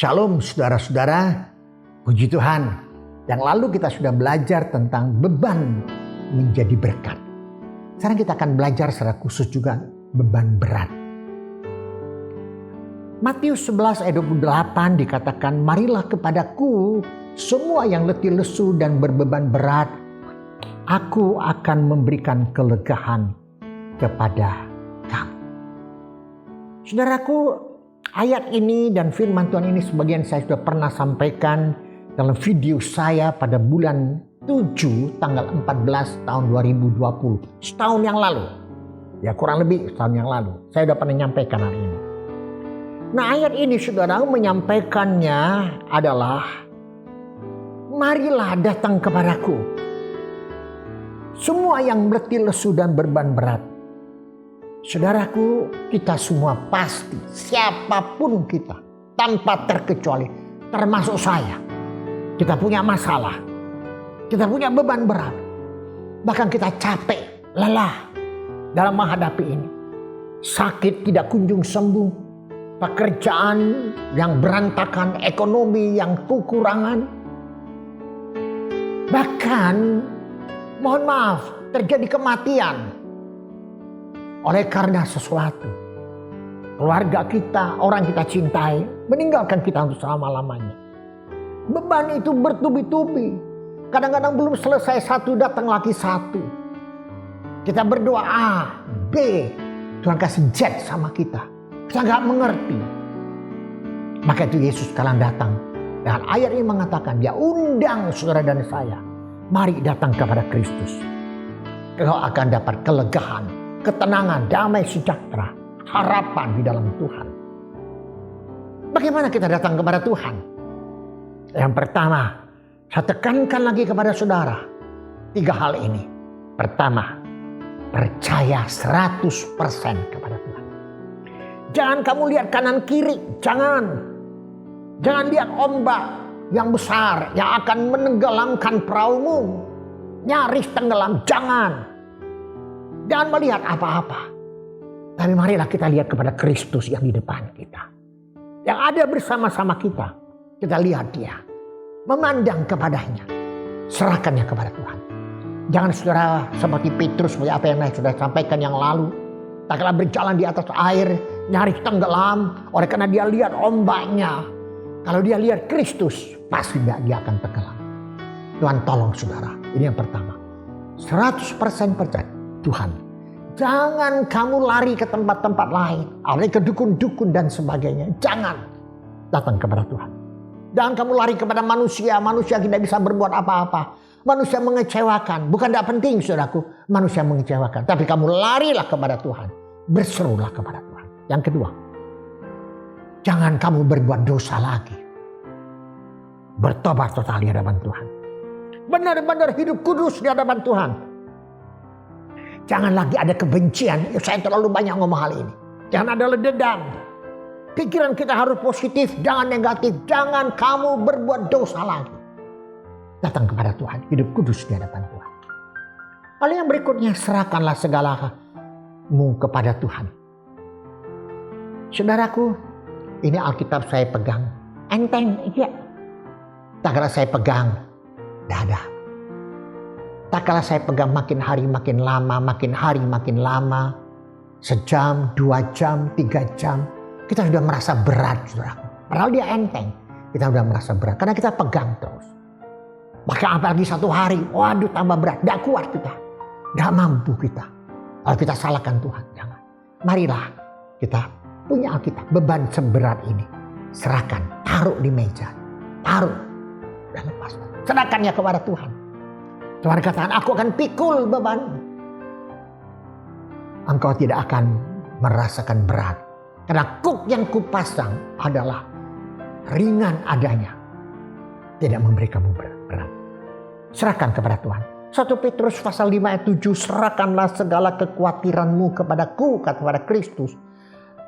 Shalom saudara-saudara, puji Tuhan. Yang lalu kita sudah belajar tentang beban menjadi berkat. Sekarang kita akan belajar secara khusus juga beban berat. Matius 11 ayat 28 dikatakan, marilah kepadaku semua yang letih lesu dan berbeban berat, aku akan memberikan kelegaan kepada kamu. Saudaraku, ayat ini dan firman Tuhan ini sebagian saya sudah pernah sampaikan dalam video saya pada bulan 7 tanggal 14 tahun 2020. Setahun yang lalu. Ya kurang lebih setahun yang lalu. Saya sudah pernah menyampaikan hal ini. Nah ayat ini saudara menyampaikannya adalah, marilah datang kepadaku semua yang letih lesu dan beban berat. Saudaraku, kita semua pasti, siapapun kita, tanpa terkecuali, termasuk saya, kita punya masalah, kita punya beban berat, bahkan kita capek, lelah dalam menghadapi ini. Sakit tidak kunjung sembuh, pekerjaan yang berantakan, ekonomi yang kekurangan, bahkan mohon maaf terjadi kematian oleh karena sesuatu. Keluarga kita, orang kita cintai, meninggalkan kita untuk selama-lamanya. Beban itu bertubi-tubi. Kadang-kadang belum selesai satu, datang lagi satu. Kita berdoa A, B, Tuhan kasih Z sama kita. Kita gak mengerti. Maka itu Yesus sekarang datang. Dan ayat ini mengatakan, dia undang saudara dan saya. Mari datang kepada Kristus. Kau akan dapat kelegaan, ketenangan, damai sejahtera, harapan di dalam Tuhan. Bagaimana kita datang kepada Tuhan? Yang pertama, saya tekankan lagi kepada saudara, 3 hal ini. Pertama, percaya 100% kepada Tuhan. Jangan kamu lihat kanan kiri, jangan lihat ombak yang besar yang akan menenggelamkan perahumu, nyaris tenggelam, jangan melihat apa-apa. Tapi marilah kita lihat kepada Kristus yang di depan kita. Yang ada bersama-sama kita. Kita lihat dia. Memandang kepadanya. Serahkannya kepada Tuhan. Jangan saudara seperti Petrus, seperti apa yang sudah sampaikan yang lalu. Tak kalah berjalan di atas air, nyaris tenggelam. Oleh karena dia lihat ombaknya. Kalau dia lihat Kristus, pasti dia akan tenggelam. Tuhan tolong saudara. Ini yang pertama. 100% percaya. Tuhan, jangan kamu lari ke tempat-tempat lain, lari ke dukun-dukun dan sebagainya. Jangan, datang kepada Tuhan. Jangan kamu lari kepada manusia tidak bisa berbuat apa-apa. Manusia mengecewakan, bukan tidak penting saudaraku, manusia mengecewakan. Tapi kamu larilah kepada Tuhan, berserulah kepada Tuhan. Yang kedua, jangan kamu berbuat dosa lagi. Bertobat total di hadapan Tuhan. Benar-benar hidup kudus di hadapan Tuhan. Jangan lagi ada kebencian. Saya terlalu banyak ngomong hal ini. Jangan ada dendam. Pikiran kita harus positif, jangan negatif. Jangan kamu berbuat dosa lagi. Datang kepada Tuhan, hidup kudus di hadapan Tuhan. Lalu yang berikutnya, serahkanlah segalamu kepada Tuhan. Saudaraku, ini Alkitab saya pegang. Enteng, iya. Tak kala saya pegang, dada. Tak kala saya pegang makin hari makin lama, makin hari makin lama. Sejam, 2 jam, 3 jam. Kita sudah merasa berat, saudara. Padahal dia enteng. Kita sudah merasa berat karena kita pegang terus. Bahkan apalagi 1 hari, waduh tambah berat. Tidak kuat kita. Tidak mampu kita. Kalau kita salahkan Tuhan, jangan. Marilah kita punya Alkitab. Beban seberat ini. Serahkan, taruh di meja. Taruh dan lepaskan. Serahkannya kepada Tuhan. Tuhan katakan, aku akan pikul beban. Engkau tidak akan merasakan berat. Karena kuk yang kupasang adalah ringan adanya. Tidak memberi kamu berat. Serahkan kepada Tuhan. 1 Petrus pasal 5 ayat 7. Serahkanlah segala kekhawatiranmu kepadaku, kata kepada Kristus.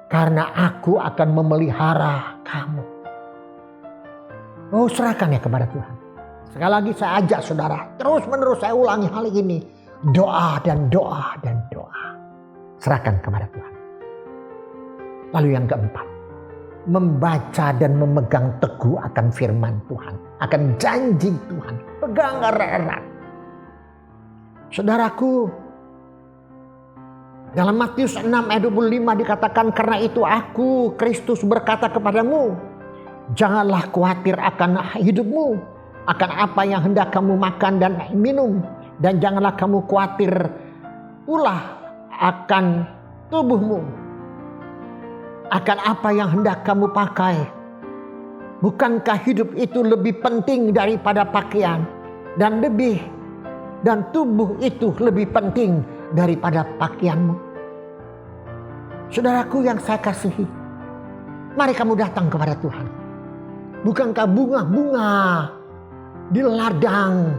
Karena aku akan memelihara kamu. Oh, serahkannya kepada Tuhan. Sekali lagi saya ajak saudara, terus menerus saya ulangi hal ini. Doa dan doa dan doa. Serahkan kepada Tuhan. Lalu yang keempat, membaca dan memegang teguh akan firman Tuhan, akan janji Tuhan. Pegang erat-erat. Saudaraku, dalam Matius 6 ayat 25 dikatakan, karena itu aku, Kristus, berkata kepadamu, janganlah khawatir akan hidupmu, akan apa yang hendak kamu makan dan minum, dan janganlah kamu khawatir pula akan tubuhmu, akan apa yang hendak kamu pakai. Bukankah hidup itu lebih penting daripada pakaian, dan tubuh itu lebih penting daripada pakaianmu? Saudaraku yang saya kasihi, mari kamu datang kepada Tuhan. Bukankah bunga-bunga di ladang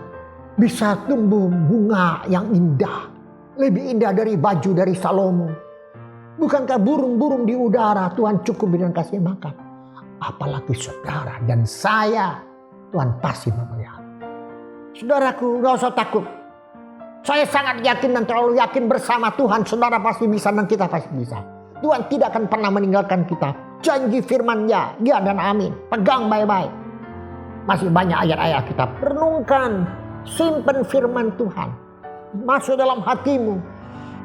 bisa tumbuh bunga yang indah, lebih indah dari baju dari Salomo? Bukankah burung-burung di udara Tuhan cukup dengan kasih makan? Apalagi saudara dan saya, Tuhan pasti memelihara. Saudaraku, gak usah takut. Saya sangat yakin dan terlalu yakin bersama Tuhan, saudara pasti bisa dan kita pasti bisa. Tuhan tidak akan pernah meninggalkan kita. Janji firman-Nya, ya dan amin. Pegang baik-baik. Masih banyak ayat-ayat kita renungkan, simpen firman Tuhan, masuk dalam hatimu.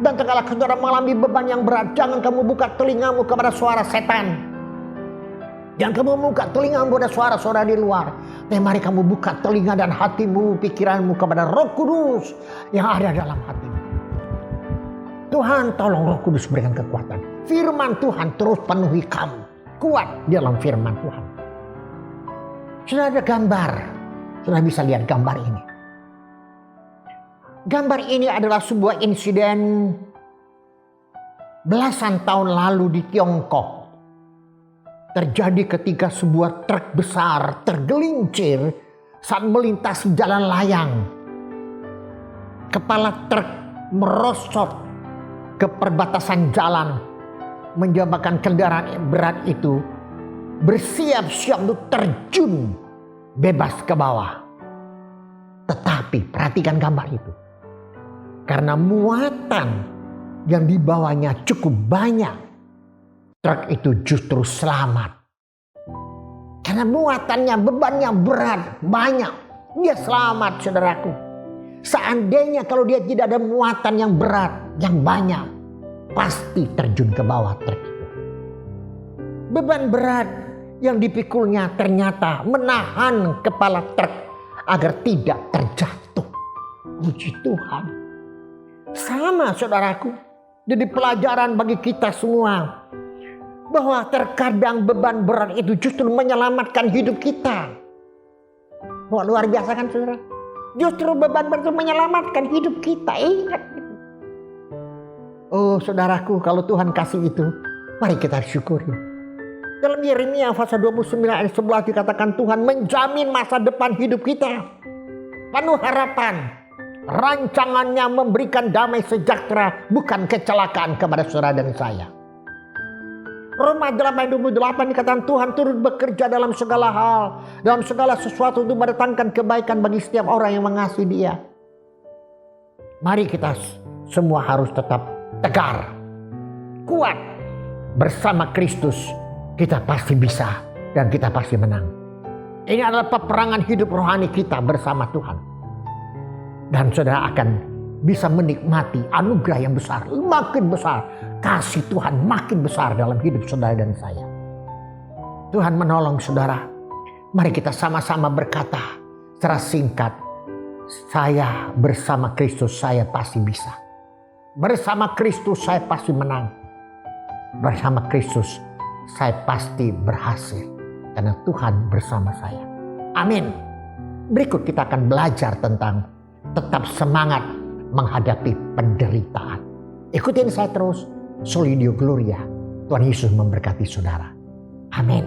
Dan segala saudara mengalami beban yang berat, jangan kamu buka telingamu kepada suara setan. Jangan kamu buka telingamu kepada suara-suara di luar. Tapi mari kamu buka telinga dan hatimu, pikiranmu kepada Roh Kudus yang ada dalam hatimu. Tuhan, tolong Roh Kudus berikan kekuatan. Firman Tuhan terus penuhi kamu. Kuat di dalam firman Tuhan. Sudah ada gambar. Sudah bisa lihat gambar ini. Gambar ini adalah sebuah insiden belasan tahun lalu di Tiongkok. Terjadi ketika sebuah truk besar tergelincir saat melintasi jalan layang. Kepala truk merosot ke perbatasan jalan, menyebabkan kendaraan berat itu bersiap-siap untuk terjun bebas ke bawah. Tetapi perhatikan gambar itu. Karena muatan yang dibawanya cukup banyak, truk itu justru selamat. Karena muatannya, bebannya berat, banyak, dia selamat, saudaraku. Seandainya kalau dia tidak ada muatan yang berat, yang banyak, pasti terjun ke bawah truk itu. Beban berat yang dipikulnya ternyata menahan kepala truk agar tidak terjatuh. Puji Tuhan. Sama, saudaraku. Jadi pelajaran bagi kita semua, bahwa terkadang beban berat itu justru menyelamatkan hidup kita. Wah, luar biasa kan, saudara? Justru beban berat itu menyelamatkan hidup kita. Ingat. Oh, saudaraku, kalau Tuhan kasih itu, mari kita syukuri. Dalam Yeremia pasal 29 ayat 11 dikatakan Tuhan menjamin masa depan hidup kita. Penuh harapan. Rancangannya memberikan damai sejahtera, bukan kecelakaan kepada saudara dan saya. Roma 8:28 dikatakan Tuhan turut bekerja dalam segala hal, dalam segala sesuatu untuk mendatangkan kebaikan bagi setiap orang yang mengasihi Dia. Mari kita semua harus tetap tegar, kuat. Bersama Kristus kita pasti bisa dan kita pasti menang. Ini adalah peperangan hidup rohani kita bersama Tuhan. Dan saudara akan bisa menikmati anugerah yang besar, makin besar. Kasih Tuhan makin besar dalam hidup saudara dan saya. Tuhan menolong saudara. Mari kita sama-sama berkata secara singkat, saya bersama Kristus saya pasti bisa. Bersama Kristus saya pasti menang. Bersama Kristus saya pasti berhasil. Karena Tuhan bersama saya. Amin. Berikut kita akan belajar tentang tetap semangat menghadapi penderitaan. Ikutin saya terus. Soli Deo Gloria. Tuhan Yesus memberkati saudara. Amin.